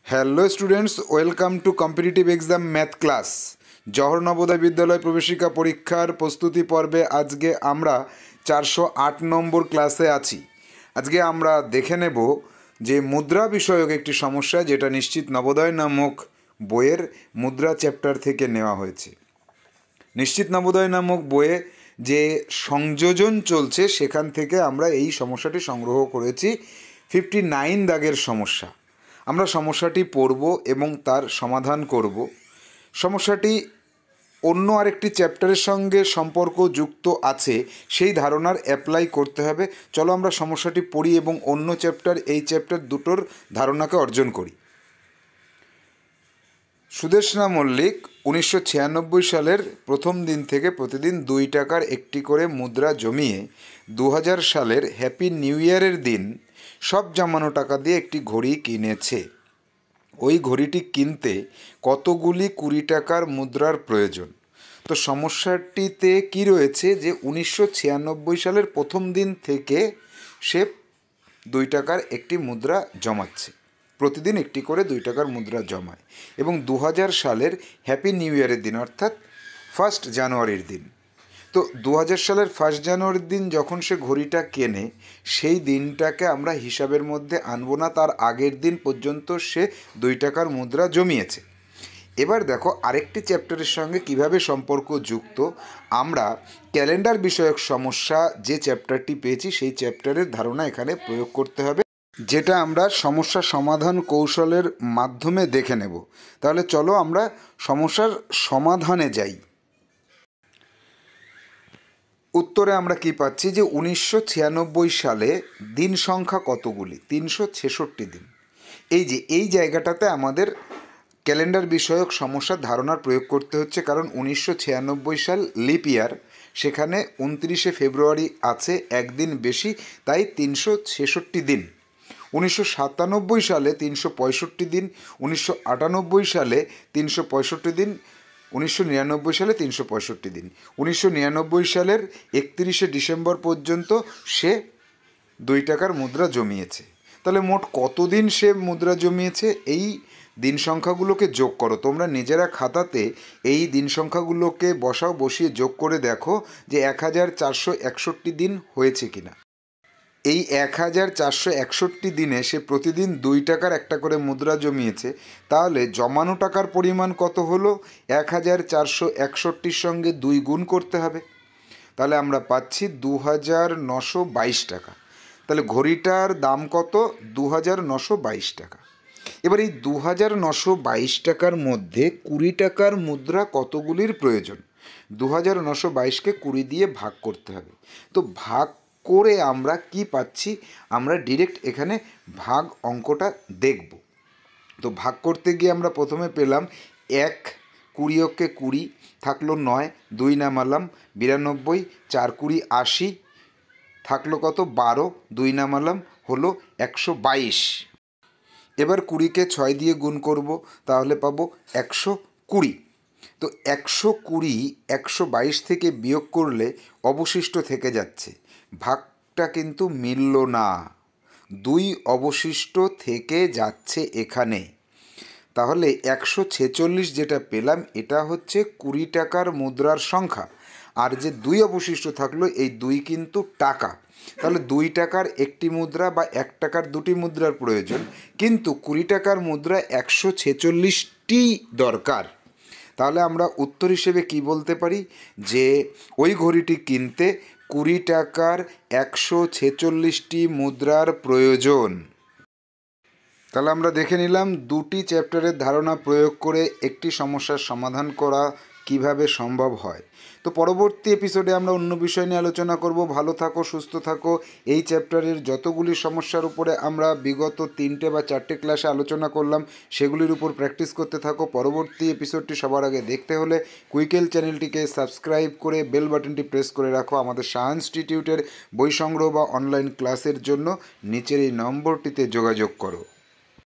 Hello students, welcome to competitive exam math class. Jawahar Navodaya বিদ্যালয় প্রবেশিকা পরীক্ষার প্রস্তুতি পর্বে আজকে আমরা 408 নম্বর ক্লাসে আছি। আজকে আমরা দেখে নেব যে মুদ্রা বিষয়ক একটি সমস্যা, যেটা নিশ্চিত নবোদয় নামক বইয়ের মুদ্রা চ্যাপ্টার থেকে নেওয়া হয়েছে। নিশ্চিত নবোদয় নামক বইয়ে যে সংযোজন চলছে সেখান থেকে আমরা এই সমস্যাটি সংগ্রহ করেছি। 59 দাগের সমস্যা। আমরা সমস্যাটি পড়ব এবং তার সমাধান করব। সমস্যাটি অন্য আরেকটি চ্যাপ্টারের সঙ্গে সম্পর্কযুক্ত আছে, সেই ধারণার অ্যাপ্লাই করতে হবে। চলো আমরা সমস্যাটি পড়ি এবং অন্য চ্যাপ্টার এই চ্যাপ্টার দুটোর ধারণাকে অর্জন করি। সুদেষ্ণা মল্লিক 1996 সালের প্রথম দিন থেকে প্রতিদিন 2 টাকার একটি করে মুদ্রা জমিয়ে 2000 সালের হ্যাপি নিউ ইয়ারের দিন সব জমানো টাকা দিয়ে একটি ঘড়ি কিনেছে। ওই ঘড়িটি কিনতে কতগুলি 20 টাকার মুদ্রার প্রয়োজন? তো সমস্যাটিতে কি রয়েছে যে 1996 সালের প্রথম দিন থেকে সে 2 টাকার একটি মুদ্রা জমাচ্ছে, প্রতিদিন একটি করে 2 টাকার মুদ্রা জমায় এবং 2000 সালের হ্যাপি নিউ ইয়ারের দিন অর্থাৎ 1 জানুয়ারির দিন। তো 2000 সালের 1 জানুয়ারির দিন যখন সে ঘড়িটা কেনে, সেই দিনটাকে আমরা হিসাবের মধ্যে আনবো না, তার আগের দিন পর্যন্ত সে 2 টাকার মুদ্রা জমিয়েছে। এবার দেখো আরেকটি চ্যাপ্টারের সঙ্গে কিভাবে সম্পর্কযুক্ত। আমরা ক্যালেন্ডার বিষয়ক সমস্যা যে চ্যাপ্টারটি পেয়েছি সেই চ্যাপ্টারের ধারণা এখানে প্রয়োগ করতে হবে, যেটা আমরা সমস্যা সমাধান কৌশলের মাধ্যমে দেখে নেব। তাহলে চলো আমরা সমস্যার সমাধানে যাই। উত্তরে আমরা কি পাচ্ছি যে 1996 সালে দিন সংখ্যা কতগুলি? 366 দিন। এই জায়গাটাতে আমাদের ক্যালেন্ডার বিষয়ক সমস্যার ধারণার প্রয়োগ করতে হচ্ছে, কারণ 1996 সাল লিপ ইয়ার, সেখানে 29শে ফেব্রুয়ারি আছে একদিন বেশি, তাই 366 দিন। 1997 সালে 365 দিন, 1998 সালে 365 দিন, 1999 সালে 365 দিন। 1999 সালের 31শে ডিসেম্বর পর্যন্ত সে 2 টাকার মুদ্রা জমিয়েছে। তাহলে মোট কতদিন সে মুদ্রা জমিয়েছে? এই দিন সংখ্যাগুলোকে যোগ করো। তোমরা নিজেরা খাতাতে এই দিন সংখ্যাগুলোকে বসাও, বসিয়ে যোগ করে দেখো যে 1461 দিন হয়েছে কিনা। এই 1461 দিনে সে প্রতিদিন 2 টাকার একটা করে মুদ্রা জমিয়েছে। তাহলে জমানো টাকার পরিমাণ কত হলো? 1461 সঙ্গে 2 গুণ করতে হবে। তাহলে আমরা পাচ্ছি 2922 টাকা। তাহলে ঘড়িটার দাম কত? 2922 টাকা। এবার এই 2922 টাকার মধ্যে 20 টাকার মুদ্রা কতগুলির প্রয়োজন? 2922কে 20 দিয়ে ভাগ করতে হবে। তো ভাগ করে আমরা কি পাচ্ছি? আমরা ডিরেক্ট এখানে ভাগ অঙ্কটা দেখব। তো ভাগ করতে গিয়ে আমরা প্রথমে পেলাম 1, 20 20 থাকলো 9, 2 নামালাম 92, 4 20 80 থাকলো কত? 12, 2 নামালাম হলো 122। এবার 20কে 6 দিয়ে গুণ করব, তাহলে পাবো 120। তো 120 122 থেকে বিয়োগ করলে অবশিষ্ট থেকে যাচ্ছে, ভাগটা কিন্তু মিলল না, 2 অবশিষ্ট থেকে যাচ্ছে এখানে। তাহলে 146 যেটা পেলাম এটা হচ্ছে 20 টাকার মুদ্রার সংখ্যা, আর যে 2 অবশিষ্ট থাকলো এই 2 কিন্তু টাকা। তাহলে 2 টাকার একটি মুদ্রা বা 1 টাকার 2টি মুদ্রার প্রয়োজন, কিন্তু 20 টাকার মুদ্রা 146টি দরকার। তাহলে আমরা উত্তর হিসেবে কি বলতে পারি? যে ওই ঘড়িটি কিনতে 20 টাকার 146টি মুদ্রার প্রয়োজন। তাহলে আমরা দেখে নিলাম দুটি চ্যাপ্টারের ধারণা প্রয়োগ করে একটি সমস্যার সমাধান করা কিভাবে সম্ভব হয়। তো পরবর্তী এপিসোডে আমরা অন্য বিষয় নিয়ে আলোচনা করব। ভালো থাকো, সুস্থ থাকো। এই চ্যাপ্টারের যতগুলি সমস্যার উপরে আমরা বিগত 3টে বা 4টে ক্লাসে আলোচনা করলাম সেগুলির উপর প্র্যাকটিস করতে থাকো। পরবর্তী এপিসোডটি সবার আগে দেখতে হলে কুইকেল চ্যানেলটিকে সাবস্ক্রাইব করে বেল বাটনটি প্রেস করে রাখো। আমাদের শাহ ইনস্টিটিউটের বই সংগ্রহ বা অনলাইন ক্লাসের জন্য নিচের এই নম্বরটিতে যোগাযোগ করো।